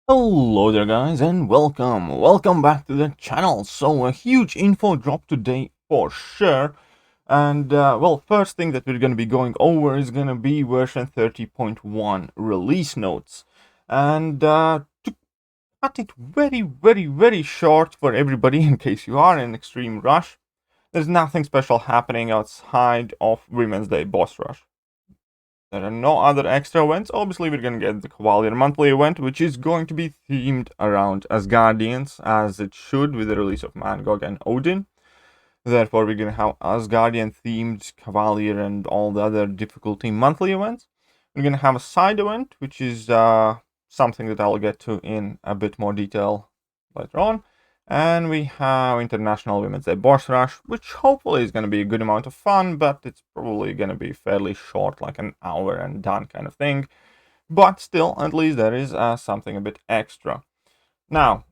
Hello there guys and welcome back to the channel. So a huge info drop today for sure. And well, first thing that we're going to be going over is going to be version 30.1 release notes. And to cut it very short for everybody in case you are in extreme rush, there's nothing special happening outside of Women's Day boss rush. There are no other extra events. Obviously, we're going to get the Cavalier monthly event, which is going to be themed around Asgardians, as it should with the release of Mangog and Odin. Therefore, we're going to have Asgardian themed Cavalier and all the other difficulty monthly events. We're going to have a side event, which is something that I'll get to in a bit more detail later on. And we have International Women's Day Boss Rush, which hopefully is going to be a good amount of fun, but it's probably going to be fairly short, like an hour and done kind of thing. But still, at least there is something a bit extra. Now,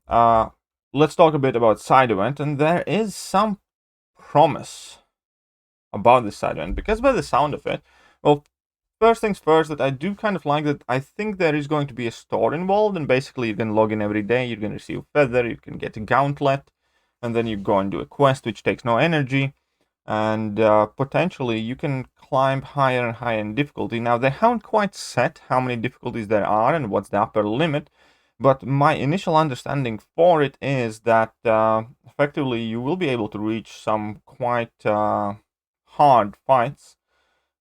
let's talk a bit about side event, and there is some promise about this side event, because by the sound of it, well, first things first, that I do kind of like that I think there is going to be a store involved, and basically you can log in every day, you can receive a feather, you can get a gauntlet, and then you go and do a quest which takes no energy, and potentially you can climb higher and higher in difficulty. Now, they haven't quite set how many difficulties there are and what's the upper limit, but my initial understanding for it is that effectively you will be able to reach some quite hard fights,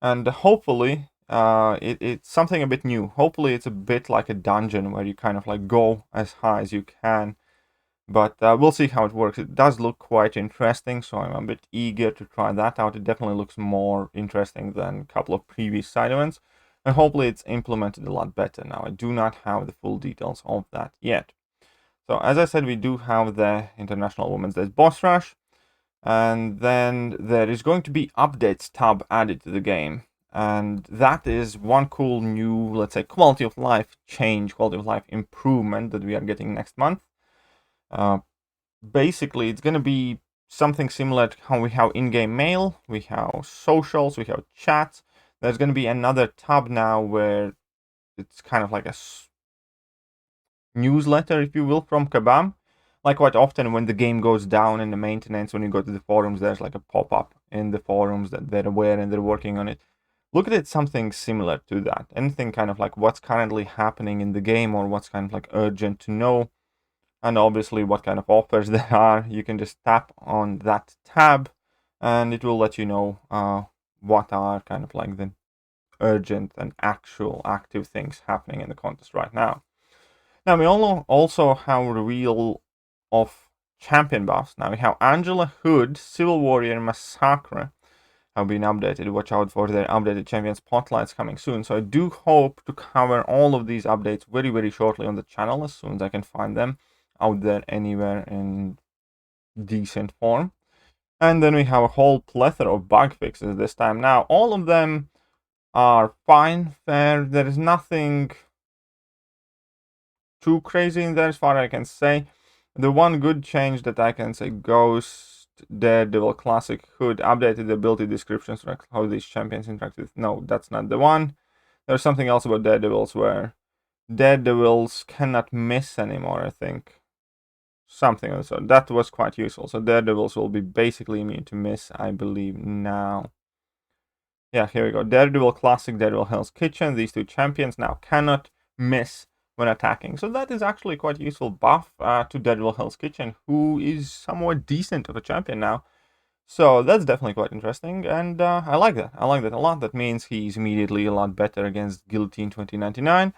and hopefully it's something a bit new. Hopefully it's a bit like a dungeon where you kind of like go as high as you can. But we'll see how it works. It does look quite interesting, so I'm a bit eager to try that out. It definitely looks more interesting than a couple of previous side events. And hopefully it's implemented a lot better. Now, I do not have the full details of that yet. So as I said, we do have the International Women's Day Boss Rush. And then there is going to be updates tab added to the game. And that is one cool new, let's say, quality of life change, quality of life improvement that we are getting next month. Basically, it's going to be something similar to how we have in-game mail, we have socials, we have chats. There's going to be another tab now where it's kind of like a newsletter, if you will, from Kabam. Like quite often when the game goes down in the maintenance, when you go to the forums, there's like a pop-up in the forums that they're aware and they're working on it. Look at it, something similar to that. Anything kind of like what's currently happening in the game or what's kind of like urgent to know. And obviously what kind of offers there are. You can just tap on that tab and it will let you know what are kind of like the urgent and actual active things happening in the contest right now. Now we also have a reveal of champion buffs. Now we have Angela Hood, Civil Warrior, Massacre have been updated. Watch out for their updated champion spotlights coming soon. So I do hope to cover all of these updates very shortly on the channel as soon as I can find them out there anywhere in decent form. And then we have a whole plethora of bug fixes this time. Now all of them are fine, fair. There is nothing too crazy in there as far as I can say. The one good change that I can say, Ghost Daredevil Classic Hood updated the ability descriptions for how these champions interact with. No, that's not the one. There's something else about Daredevils where Daredevils cannot miss anymore, I think. Something of the sort. That was quite useful. So Daredevils will be basically immune to miss, I believe, now. Yeah, here we go. Daredevil Classic, Daredevil Hell's Kitchen. These two champions now cannot miss when attacking. So that is actually quite a useful buff to Daredevil Hell's Kitchen, who is somewhat decent of a champion now. So that's definitely quite interesting, and I like that. I like that a lot. That means he's immediately a lot better against Guillotine 2099.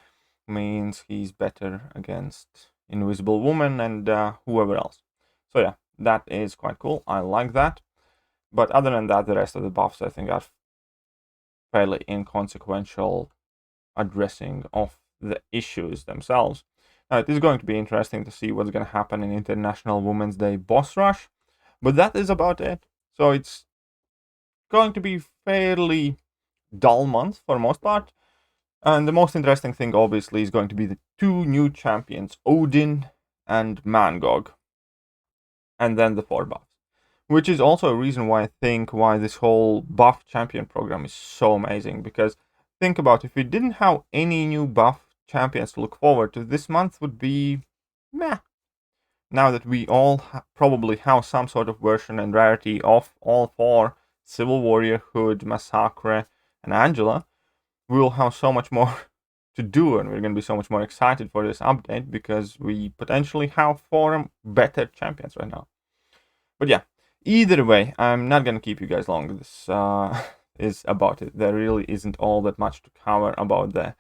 Means he's better against Invisible Woman and whoever else. So yeah, that is quite cool. I like that. But other than that, the rest of the buffs I think are fairly inconsequential addressing of the issues themselves. Now, it is going to be interesting to see what's going to happen in International Women's Day Boss Rush, but that is about it. So it's going to be fairly dull month for the most part, and the most interesting thing obviously is going to be the two new champions, Odin and Mangog, and then the 4 buffs, which is also a reason why I think why this whole buff champion program is so amazing. Because think about, if we didn't have any new buff champions to look forward to this month would be meh. Now that we all probably have some sort of version and rarity of all 4 Civil Warrior, Hood, Massacre, and Angela, we will have so much more to do, and we're going to be so much more excited for this update because we potentially have 4 better champions right now. But yeah, either way, I'm not going to keep you guys long. This is about it. There really isn't all that much to cover about the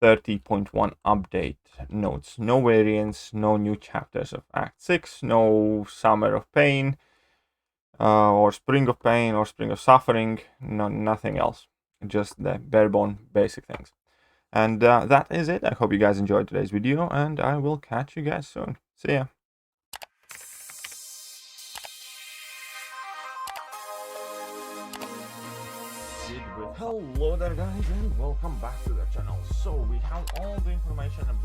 30.1 update notes. No variants, no new chapters of Act 6, no Summer of Pain, or Spring of Pain, or Spring of Suffering, nothing else. Just the bare bone basic things. And that is it. I hope you guys enjoyed today's video, and I will catch you guys soon. See ya. Hello there guys, and welcome back to the channel. So we have all the information about